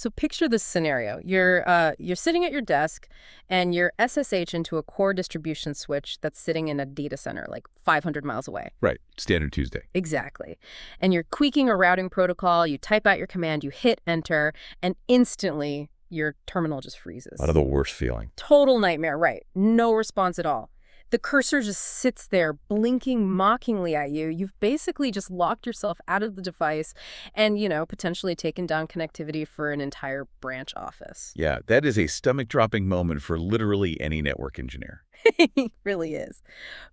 So picture this scenario. You're sitting at your desk and you're SSH into a core distribution switch that's sitting in a data center like 500 miles away. Right. Standard Tuesday. Exactly. And you're tweaking a routing protocol, you type out your command, you hit enter, and instantly your terminal just freezes. One of the worst feeling. Total nightmare, right? No response at all. The cursor just sits there blinking mockingly at you. You've basically just locked yourself out of the device and, potentially taken down connectivity for an entire branch office. Yeah, that is a stomach-dropping moment for literally any network engineer. It really is.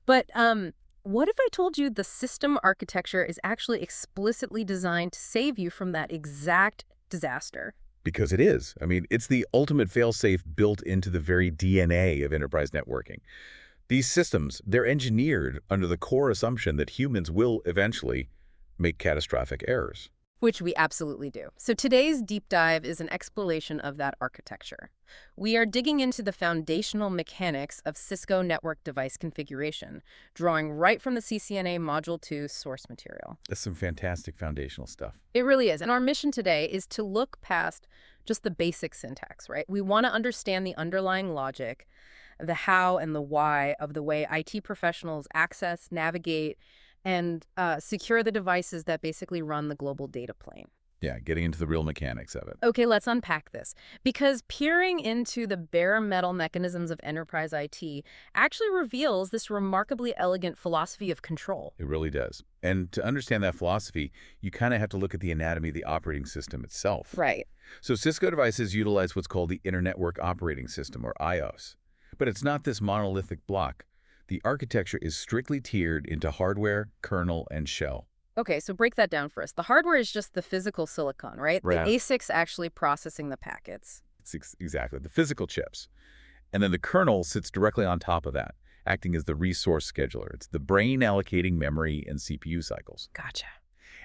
But what if I told you the system architecture is actually explicitly designed to save you from that exact disaster? Because it is. I mean, it's the ultimate fail-safe built into the very DNA of enterprise networking. These systems, they're engineered under the core assumption that humans will eventually make catastrophic errors. Which we absolutely do. So today's deep dive is an exploration of that architecture. We are digging into the foundational mechanics of Cisco network device configuration, drawing right from the CCNA Module 2 source material. That's some fantastic foundational stuff. It really is. And our mission today is to look past just the basic syntax, right? We want to understand the underlying logic, the how and the why of the way IT professionals access, navigate, and secure the devices that basically run the global data plane. Yeah, getting into the real mechanics of it. Okay, let's unpack this. Because peering into the bare metal mechanisms of enterprise IT actually reveals this remarkably elegant philosophy of control. It really does. And to understand that philosophy, you kind of have to look at the anatomy of the operating system itself. Right. So Cisco devices utilize what's called the Inter-Network Operating System, or IOS. But it's not this monolithic block. The architecture is strictly tiered into hardware, kernel, and shell. Okay, so break that down for us. The hardware is just the physical silicon, right? Right. The ASICs actually processing the packets. Exactly, the physical chips. And then the kernel sits directly on top of that, acting as the resource scheduler. It's the brain allocating memory and CPU cycles. Gotcha.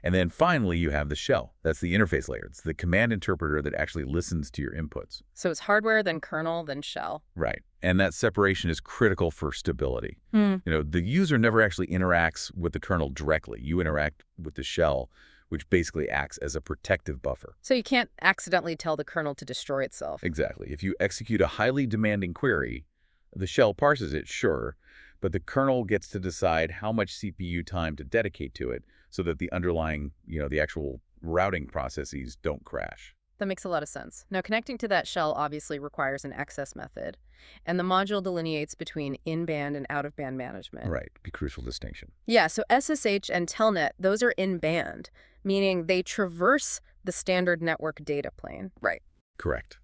And then finally, you have the shell. That's the interface layer. It's the command interpreter that actually listens to your inputs. So it's hardware, then kernel, then shell. Right. And that separation is critical for stability. The user never actually interacts with the kernel directly. You interact with the shell, which basically acts as a protective buffer. So you can't accidentally tell the kernel to destroy itself. Exactly. If you execute a highly demanding query, the shell parses it, sure, but the kernel gets to decide how much CPU time to dedicate to it so that the underlying, the actual routing processes don't crash. That makes a lot of sense. Now, connecting to that shell obviously requires an access method, and the module delineates between in-band and out-of-band management. Right. Be crucial distinction. Yeah, so SSH and Telnet, those are in-band, meaning they traverse the standard network data plane. Right. Correct.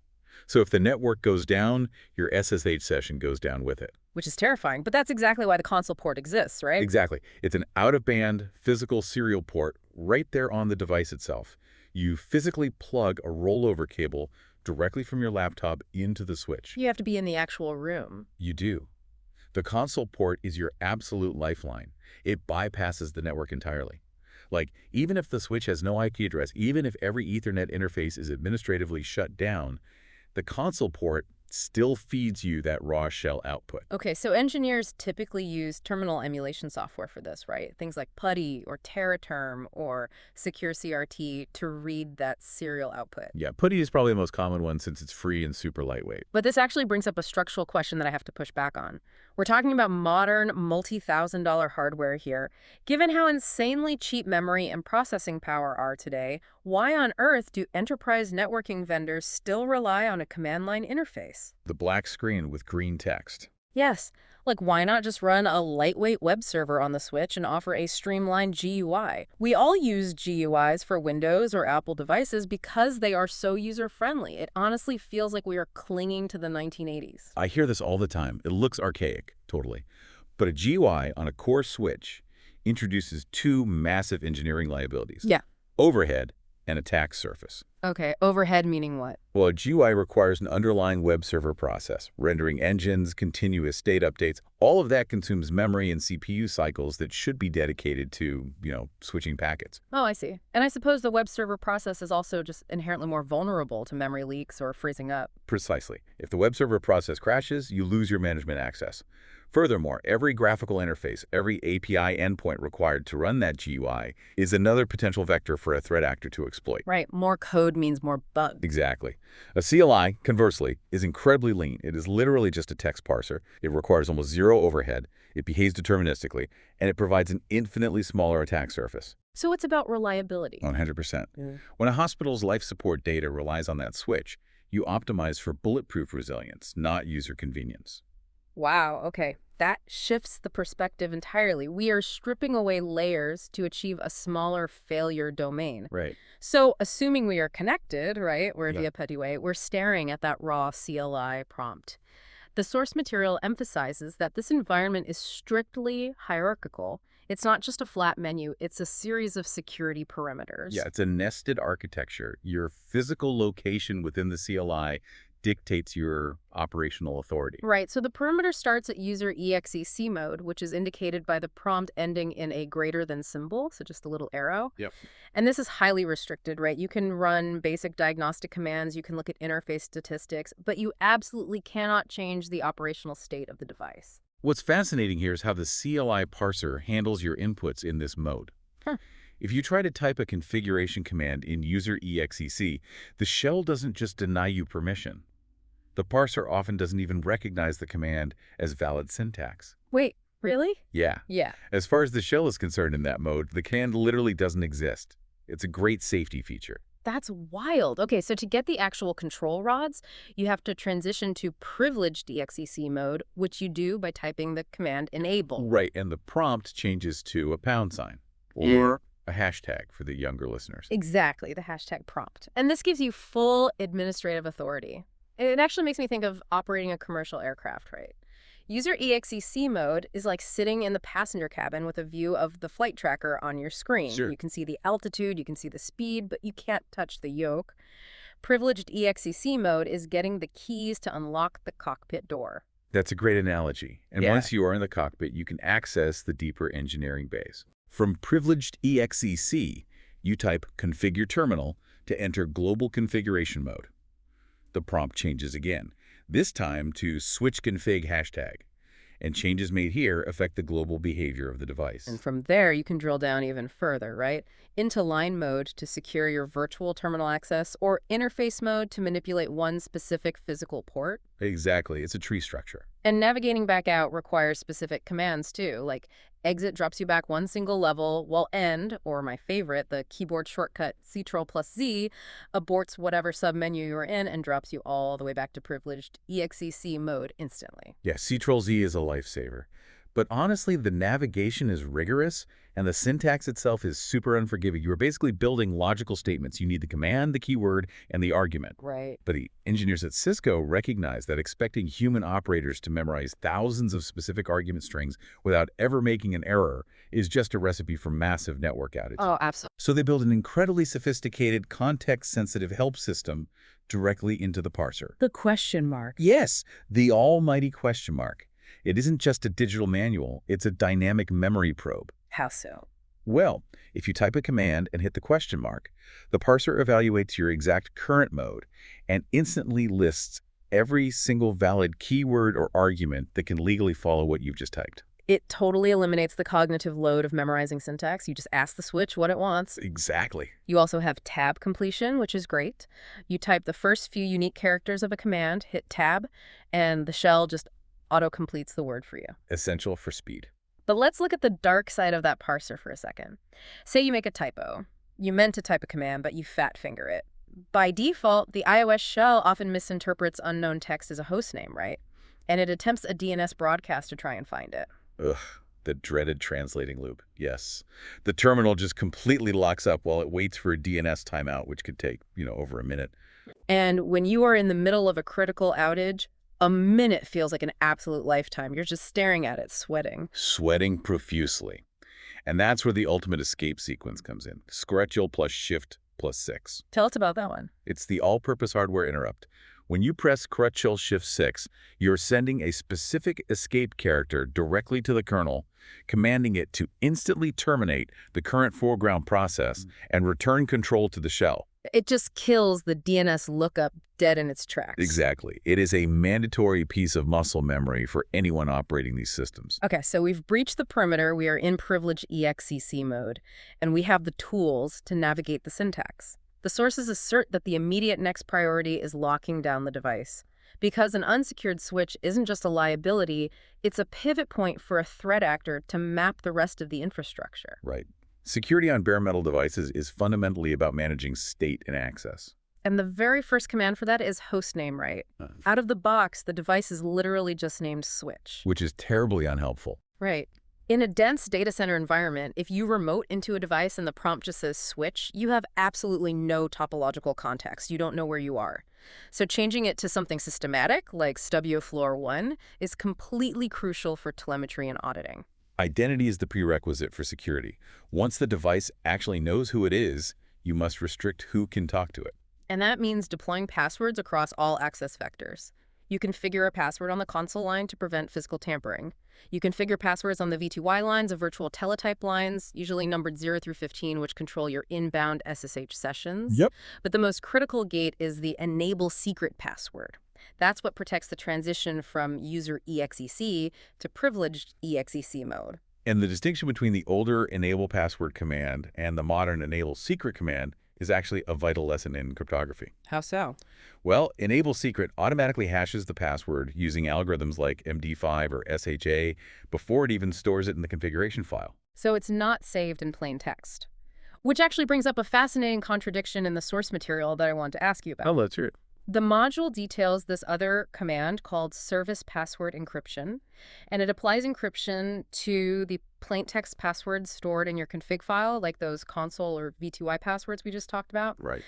So if the network goes down, your SSH session goes down with it. Which is terrifying, but that's exactly why the console port exists, right? Exactly. It's an out-of-band physical serial port right there on the device itself. You physically plug a rollover cable directly from your laptop into the switch. You have to be in the actual room. You do. The console port is your absolute lifeline. It bypasses the network entirely. Like, even if the switch has no IP address, even if every Ethernet interface is administratively shut down, the console port still feeds you that raw shell output. Okay, so engineers typically use terminal emulation software for this, right? Things like PuTTY or TerraTerm or Secure CRT to read that serial output. Yeah, PuTTY is probably the most common one since it's free and super lightweight. But this actually brings up a structural question that I have to push back on. We're talking about modern, multi-$1,000 hardware here. Given how insanely cheap memory and processing power are today, why on earth do enterprise networking vendors still rely on a command line interface? The black screen with green text. Yes. Like, why not just run a lightweight web server on the switch and offer a streamlined GUI? We all use GUIs for Windows or Apple devices because they are so user-friendly. It honestly feels like we are clinging to the 1980s. I hear this all the time. It looks archaic, totally. But a GUI on a core switch introduces two massive engineering liabilities. Yeah. Overhead and attack surface. Okay, overhead meaning what? Well, a GUI requires an underlying web server process, rendering engines, continuous state updates. All of that consumes memory and CPU cycles that should be dedicated to, switching packets. Oh, I see. And I suppose the web server process is also just inherently more vulnerable to memory leaks or freezing up. Precisely. If the web server process crashes, you lose your management access. Furthermore, every graphical interface, every API endpoint required to run that GUI is another potential vector for a threat actor to exploit. Right, more code means more bugs. Exactly. A CLI, conversely, is incredibly lean. It is literally just a text parser. It requires almost zero overhead. It behaves deterministically, and it provides an infinitely smaller attack surface. So it's about reliability. 100%. Yeah. When a hospital's life support data relies on that switch, you optimize for bulletproof resilience, not user convenience. Wow, okay. That shifts the perspective entirely. We are stripping away layers to achieve a smaller failure domain. Right. So assuming we are connected, right, we're Yeah. via Pettyway, we're staring at that raw CLI prompt. The source material emphasizes that this environment is strictly hierarchical. It's not just a flat menu, it's a series of security perimeters. Yeah, it's a nested architecture. Your physical location within the CLI dictates your operational authority. Right, so the perimeter starts at user exec mode, which is indicated by the prompt ending in a greater than symbol, so just a little arrow. Yep. And this is highly restricted, right? You can run basic diagnostic commands, you can look at interface statistics, but you absolutely cannot change the operational state of the device. What's fascinating here is how the CLI parser handles your inputs in this mode. Huh. If you try to type a configuration command in user exec, the shell doesn't just deny you permission. The parser often doesn't even recognize the command as valid syntax. Wait, really? Yeah. Yeah. As far as the shell is concerned in that mode, the command literally doesn't exist. It's a great safety feature. That's wild. Okay, so to get the actual control rods, you have to transition to privileged exec mode, which you do by typing the command enable. Right, and the prompt changes to a £, or a hashtag for the younger listeners. Exactly, the hashtag prompt. And this gives you full administrative authority. It actually makes me think of operating a commercial aircraft, right? User exec mode is like sitting in the passenger cabin with a view of the flight tracker on your screen. Sure. You can see the altitude, you can see the speed, but you can't touch the yoke. Privileged exec mode is getting the keys to unlock the cockpit door. That's a great analogy. And Yeah. once you are in the cockpit, you can access the deeper engineering bays. From privileged exec, you type configure terminal to enter global configuration mode. The prompt changes again, this time to switch config hashtag. And changes made here affect the global behavior of the device. And from there, you can drill down even further, right? Into line mode to secure your virtual terminal access, or interface mode to manipulate one specific physical port. Exactly. It's a tree structure. And navigating back out requires specific commands too, like exit drops you back one single level, while end, or my favorite, the keyboard shortcut Ctrl+Z, aborts whatever submenu you're in and drops you all the way back to privileged exec mode instantly. Yeah, Ctrl-Z is a lifesaver. But honestly, the navigation is rigorous, and the syntax itself is super unforgiving. You are basically building logical statements. You need the command, the keyword, and the argument. Right. But the engineers at Cisco recognize that expecting human operators to memorize thousands of specific argument strings without ever making an error is just a recipe for massive network outages. Oh, absolutely. So they build an incredibly sophisticated, context-sensitive help system directly into the parser. The question mark. Yes, the almighty question mark. It isn't just a digital manual, it's a dynamic memory probe. How so? Well, if you type a command and hit the question mark, the parser evaluates your exact current mode and instantly lists every single valid keyword or argument that can legally follow what you've just typed. It totally eliminates the cognitive load of memorizing syntax. You just ask the switch what it wants. Exactly. You also have tab completion, which is great. You type the first few unique characters of a command, hit tab, and the shell just auto-completes the word for you. Essential for speed. But let's look at the dark side of that parser for a second. Say you make a typo. You meant to type a command, but you fat finger it. By default, the iOS shell often misinterprets unknown text as a hostname, right? And it attempts a DNS broadcast to try and find it. Ugh, the dreaded translating loop. Yes. The terminal just completely locks up while it waits for a DNS timeout, which could take, over a minute. And when you are in the middle of a critical outage, a minute feels like an absolute lifetime. You're just staring at it, sweating. Sweating profusely. And that's where the ultimate escape sequence comes in. Scrutchel plus shift plus 6. Tell us about that one. It's the all-purpose hardware interrupt. When you press Scrutchel shift 6, you're sending a specific escape character directly to the kernel, commanding it to instantly terminate the current foreground process and return control to the shell. It just kills the DNS lookup dead in its tracks. Exactly. It is a mandatory piece of muscle memory for anyone operating these systems. Okay, so we've breached the perimeter, we are in privileged EXCC mode, and we have the tools to navigate the syntax. The sources assert that the immediate next priority is locking down the device. Because an unsecured switch isn't just a liability, it's a pivot point for a threat actor to map the rest of the infrastructure. Right. Security on bare metal devices is fundamentally about managing state and access. And the very first command for that is hostname, right? Out of the box, the device is literally just named switch. Which is terribly unhelpful. Right. In a dense data center environment, if you remote into a device and the prompt just says switch, you have absolutely no topological context. You don't know where you are. So changing it to something systematic, like Stubio Floor 1, is completely crucial for telemetry and auditing. Identity is the prerequisite for security. Once the device actually knows who it is, you must restrict who can talk to it. And that means deploying passwords across all access vectors. You configure a password on the console line to prevent physical tampering. You configure passwords on the V2Y lines of virtual teletype lines, usually numbered 0 through 15, which control your inbound SSH sessions. Yep. But the most critical gate is the enable secret password. That's what protects the transition from user EXEC to privileged EXEC mode. And the distinction between the older enable password command and the modern enable secret command is actually a vital lesson in cryptography. How so? Well, enable secret automatically hashes the password using algorithms like MD5 or SHA before it even stores it in the configuration file. So it's not saved in plain text. Which actually brings up a fascinating contradiction in the source material that I want to ask you about. Oh, let's hear it. The module details this other command called service password encryption, and it applies encryption to the plain text passwords stored in your config file, like those console or V2Y passwords we just talked about. Right.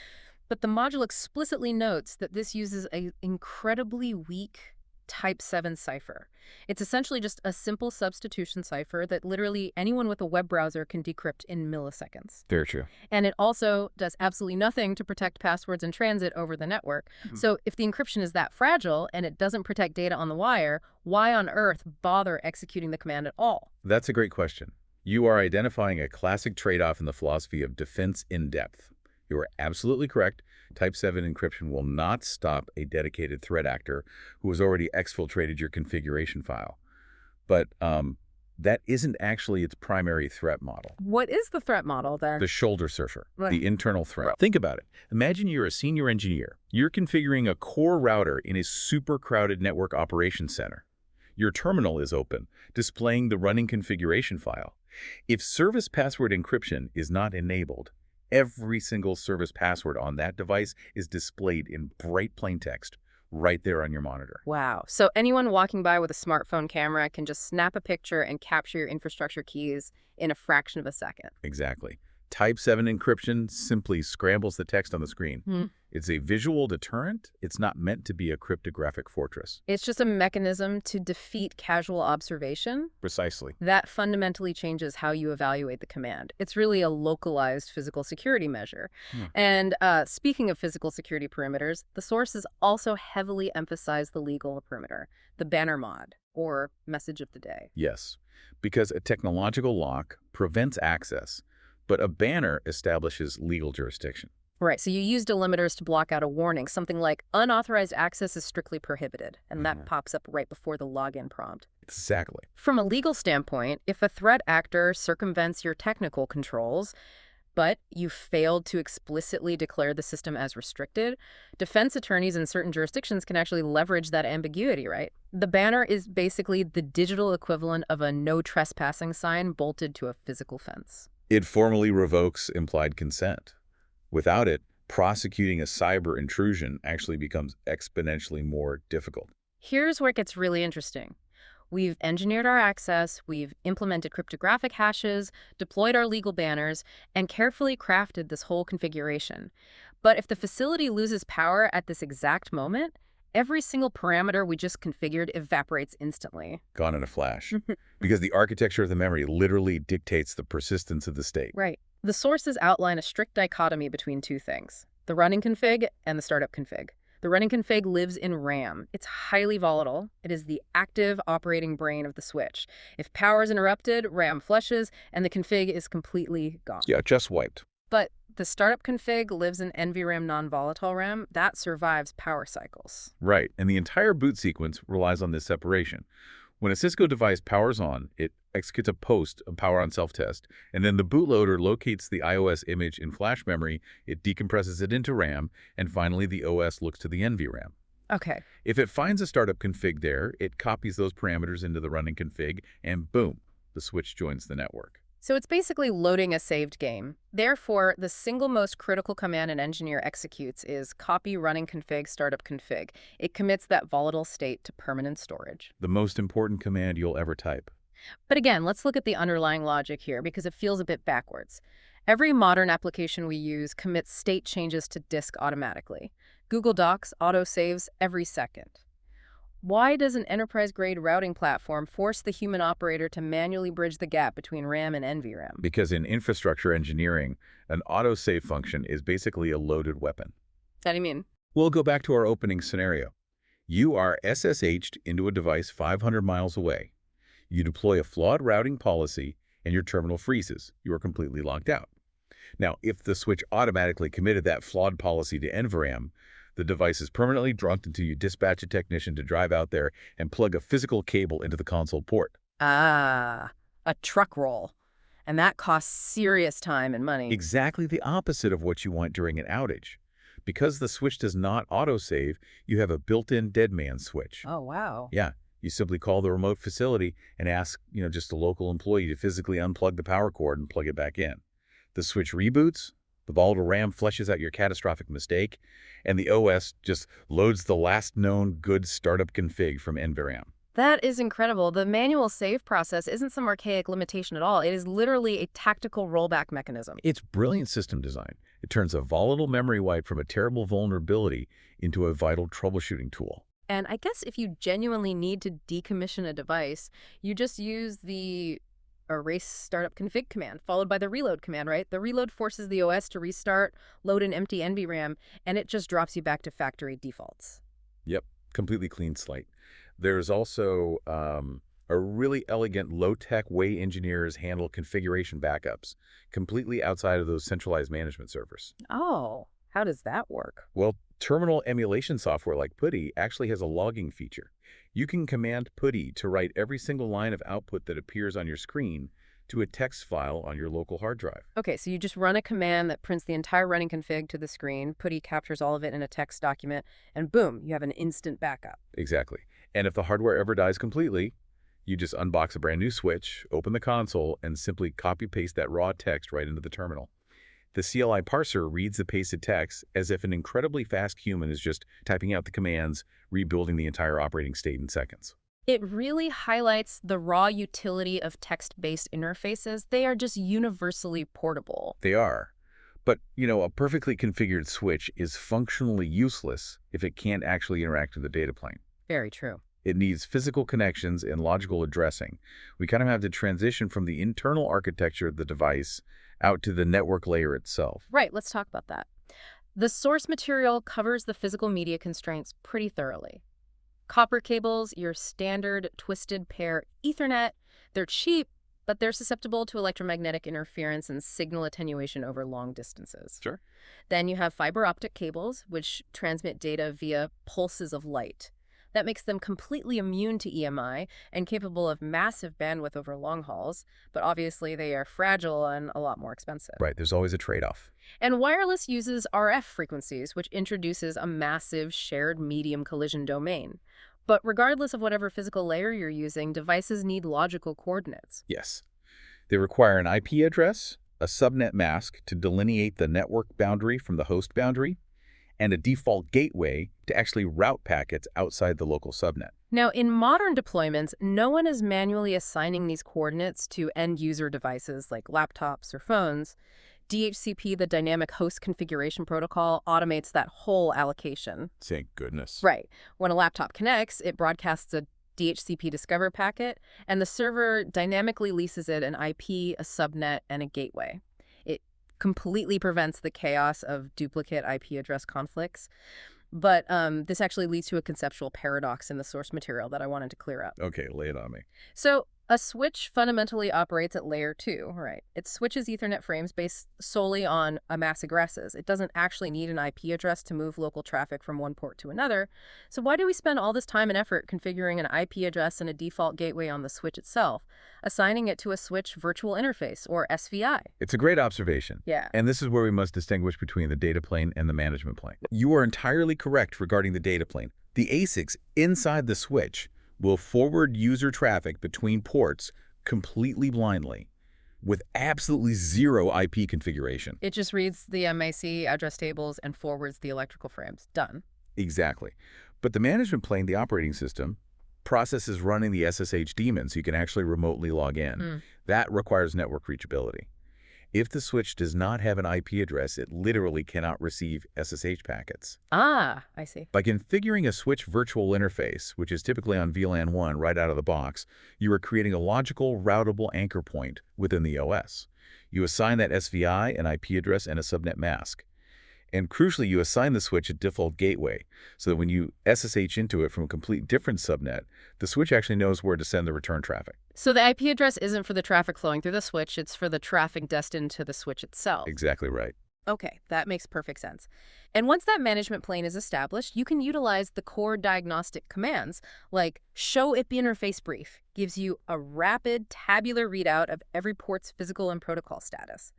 But the module explicitly notes that this uses an incredibly weak Type 7 cipher. It's essentially just a simple substitution cipher that literally anyone with a web browser can decrypt in milliseconds. Very true. And it also does absolutely nothing to protect passwords in transit over the network. So if the encryption is that fragile and it doesn't protect data on the wire, why on earth bother executing the command at all? That's a great question. You are identifying a classic trade-off in the philosophy of defense in depth. You are absolutely correct. Type 7 encryption will not stop a dedicated threat actor who has already exfiltrated your configuration file. But that isn't actually its primary threat model. What is the threat model there? The shoulder surfer, Right. the internal threat. Think about it. Imagine you're a senior engineer. You're configuring a core router in a super crowded network operations center. Your terminal is open, displaying the running configuration file. If service password encryption is not enabled, every single service password on that device is displayed in bright plain text right there on your monitor. Wow. So anyone walking by with a smartphone camera can just snap a picture and capture your infrastructure keys in a fraction of a second. Exactly. Type 7 encryption simply scrambles the text on the screen. It's a visual deterrent. It's not meant to be a cryptographic fortress. It's just a mechanism to defeat casual observation. Precisely. That fundamentally changes how you evaluate the command. It's really a localized physical security measure. And speaking of physical security perimeters, the sources also heavily emphasize the legal perimeter, the banner mod, or message of the day. Yes, because a technological lock prevents access, but a banner establishes legal jurisdiction. Right, so you use delimiters to block out a warning, something like unauthorized access is strictly prohibited, and that pops up right before the login prompt. Exactly. From a legal standpoint, if a threat actor circumvents your technical controls, but you failed to explicitly declare the system as restricted, defense attorneys in certain jurisdictions can actually leverage that ambiguity, right? The banner is basically the digital equivalent of a no trespassing sign bolted to a physical fence. It formally revokes implied consent. Without it, prosecuting a cyber intrusion actually becomes exponentially more difficult. Here's where it gets really interesting. We've engineered our access, we've implemented cryptographic hashes, deployed our legal banners, and carefully crafted this whole configuration. But if the facility loses power at this exact moment, every single parameter we just configured evaporates instantly. Gone in a flash. Because the architecture of the memory literally dictates the persistence of the state. Right. The sources outline a strict dichotomy between two things, the running config and the startup config. The running config lives in RAM. It's highly volatile. It is the active operating brain of the switch. If power is interrupted, RAM flushes, and the config is completely gone. Yeah, just wiped. But the startup config lives in NVRAM non-volatile RAM, that survives power cycles. Right, and the entire boot sequence relies on this separation. When a Cisco device powers on, it executes a post, a power on self-test, and then the bootloader locates the iOS image in flash memory, it decompresses it into RAM, and finally the OS looks to the NVRAM. Okay. If it finds a startup config there, it copies those parameters into the running config, and boom, the switch joins the network. So it's basically loading a saved game. Therefore, the single most critical command an engineer executes is copy running config startup config. It commits that volatile state to permanent storage. The most important command you'll ever type. But again, let's look at the underlying logic here because it feels a bit backwards. Every modern application we use commits state changes to disk automatically. Google Docs auto-saves every second. Why does an enterprise-grade routing platform force the human operator to manually bridge the gap between RAM and NVRAM? Because in infrastructure engineering, an autosave function is basically a loaded weapon. What do you mean? We'll go back to our opening scenario. You are SSH'd into a device 500 miles away. You deploy a flawed routing policy, and your terminal freezes. You are completely locked out. Now, if the switch automatically committed that flawed policy to NVRAM, the device is permanently drunked until you dispatch a technician to drive out there and plug a physical cable into the console port. Ah, a truck roll. And that costs serious time and money. Exactly the opposite of what you want during an outage. Because the switch does not autosave, you have a built-in dead man switch. Oh, wow. Yeah, you simply call the remote facility and ask, just a local employee to physically unplug the power cord and plug it back in. The switch reboots, the volatile RAM fleshes out your catastrophic mistake, and the OS just loads the last known good startup config from NVRAM. That is incredible. The manual save process isn't some archaic limitation at all. It is literally a tactical rollback mechanism. It's brilliant system design. It turns a volatile memory wipe from a terrible vulnerability into a vital troubleshooting tool. And I guess if you genuinely need to decommission a device, you just use the erase startup config command, followed by the reload command, right? The reload forces the OS to restart, load an empty NVRAM, and it just drops you back to factory defaults. Yep, completely clean slate. There's also a really elegant low-tech way engineers handle configuration backups, completely outside of those centralized management servers. Oh, how does that work? Well, terminal emulation software like PuTTY actually has a logging feature. You can command PuTTY to write every single line of output that appears on your screen to a text file on your local hard drive. Okay, so you just run a command that prints the entire running config to the screen, PuTTY captures all of it in a text document, and boom, you have an instant backup. Exactly. And if the hardware ever dies completely, you just unbox a brand new switch, open the console, and simply copy-paste that raw text right into the terminal. The CLI parser reads the pasted text as if an incredibly fast human is just typing out the commands, rebuilding the entire operating state in seconds. It really highlights the raw utility of text-based interfaces. They are just universally portable. They are. But, a perfectly configured switch is functionally useless if it can't actually interact with the data plane. Very true. It needs physical connections and logical addressing. We kind of have to transition from the internal architecture of the device out to the network layer itself. Right, let's talk about that. The source material covers the physical media constraints pretty thoroughly. Copper cables, your standard twisted pair Ethernet, they're cheap, but they're susceptible to electromagnetic interference and signal attenuation over long distances. Sure. Then you have fiber optic cables, which transmit data via pulses of light. That makes them completely immune to EMI and capable of massive bandwidth over long hauls, but obviously they are fragile and a lot more expensive. Right, there's always a trade-off. And wireless uses RF frequencies, which introduces a massive shared medium collision domain. But regardless of whatever physical layer you're using, devices need logical coordinates. Yes. They require an IP address, a subnet mask to delineate the network boundary from the host boundary, and a default gateway to actually route packets outside the local subnet. Now, in modern deployments, no one is manually assigning these coordinates to end-user devices like laptops or phones. DHCP, the Dynamic Host Configuration Protocol, automates that whole allocation. Thank goodness. Right. When a laptop connects, it broadcasts a DHCP Discover packet, and the server dynamically leases it an IP, a subnet, and a gateway. It completely prevents the chaos of duplicate IP address conflicts. But this actually leads to a conceptual paradox in the source material that I wanted to clear up. Okay, lay it on me. So A switch fundamentally operates at layer 2, right? It switches Ethernet frames based solely on a MAC addresses. It doesn't actually need an IP address to move local traffic from one port to another. So why do we spend all this time and effort configuring an IP address and a default gateway on the switch itself, assigning it to a switch virtual interface, or SVI? It's a great observation. Yeah. And this is where we must distinguish between the data plane and the management plane. You are entirely correct regarding the data plane. The ASICs inside the switch will forward user traffic between ports completely blindly with absolutely zero IP configuration. It just reads the MAC address tables and forwards the electrical frames. Done. Exactly. But the management plane, the operating system, processes running the SSH daemon so you can actually remotely log in. That requires network reachability. If the switch does not have an IP address, it literally cannot receive SSH packets. Ah, I see. By configuring a switch virtual interface, which is typically on VLAN 1 right out of the box, you are creating a logical, routable anchor point within the OS. You assign that SVI an IP address and a subnet mask. And crucially, you assign the switch a default gateway, so that when you SSH into it from a complete different subnet, the switch actually knows where to send the return traffic. So the IP address isn't for the traffic flowing through the switch, it's for the traffic destined to the switch itself. Exactly right. Okay, that makes perfect sense. And once that management plane is established, you can utilize the core diagnostic commands, like show IP interface brief, gives you a rapid tabular readout of every port's physical and protocol status.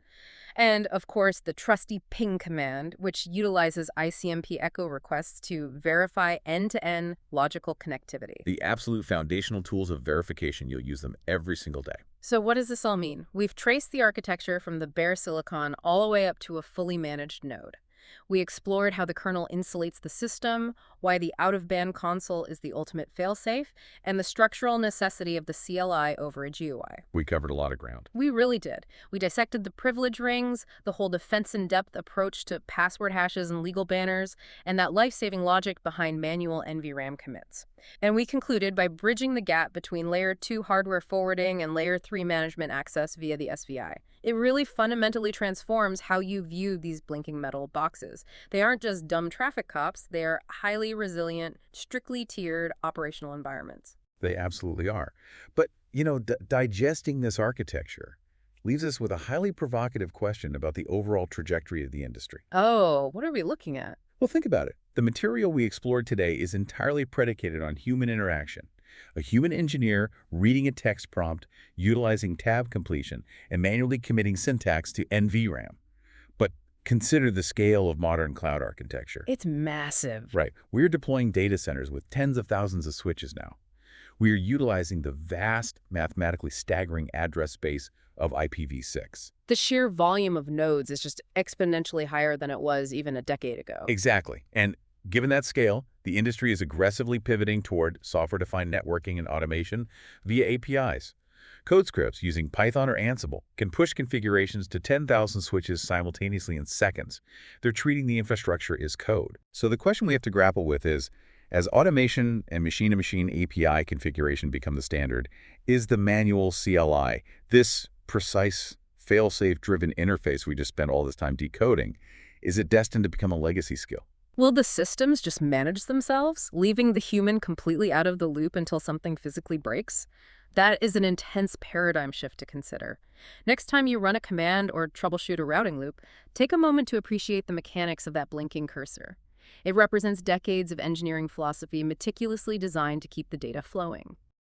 And, of course, the trusty ping command, which utilizes ICMP echo requests to verify end-to-end logical connectivity. The absolute foundational tools of verification, you'll use them every single day. So what does this all mean? We've traced the architecture from the bare silicon all the way up to a fully managed node. We explored how the kernel insulates the system, why the out-of-band console is the ultimate failsafe, and the structural necessity of the CLI over a GUI. We covered a lot of ground. We really did. We dissected the privilege rings, the whole defense-in-depth approach to password hashes and legal banners, and that life-saving logic behind manual NVRAM commits. And we concluded by bridging the gap between Layer 2 hardware forwarding and Layer 3 management access via the SVI. It really fundamentally transforms how you view these blinking metal boxes. They aren't just dumb traffic cops, they're highly resilient, strictly tiered operational environments. They absolutely are. But, digesting this architecture leaves us with a highly provocative question about the overall trajectory of the industry. Oh, what are we looking at? Well, think about it. The material we explored today is entirely predicated on human interaction. A human engineer reading a text prompt, utilizing tab completion, and manually committing syntax to NVRAM. But consider the scale of modern cloud architecture. It's massive. Right. We're deploying data centers with tens of thousands of switches now. We are utilizing the vast, mathematically staggering address space of IPv6. The sheer volume of nodes is just exponentially higher than it was even a decade ago. Exactly. And given that scale, the industry is aggressively pivoting toward software-defined networking and automation via APIs. Code scripts using Python or Ansible can push configurations to 10,000 switches simultaneously in seconds. They're treating the infrastructure as code. So the question we have to grapple with is, as automation and machine-to-machine API configuration become the standard, is the manual CLI, this precise, fail-safe-driven interface we just spent all this time decoding, is it destined to become a legacy skill? Will the systems just manage themselves, leaving the human completely out of the loop until something physically breaks? That is an intense paradigm shift to consider. Next time you run a command or troubleshoot a routing loop, take a moment to appreciate the mechanics of that blinking cursor. It represents decades of engineering philosophy meticulously designed to keep the data flowing.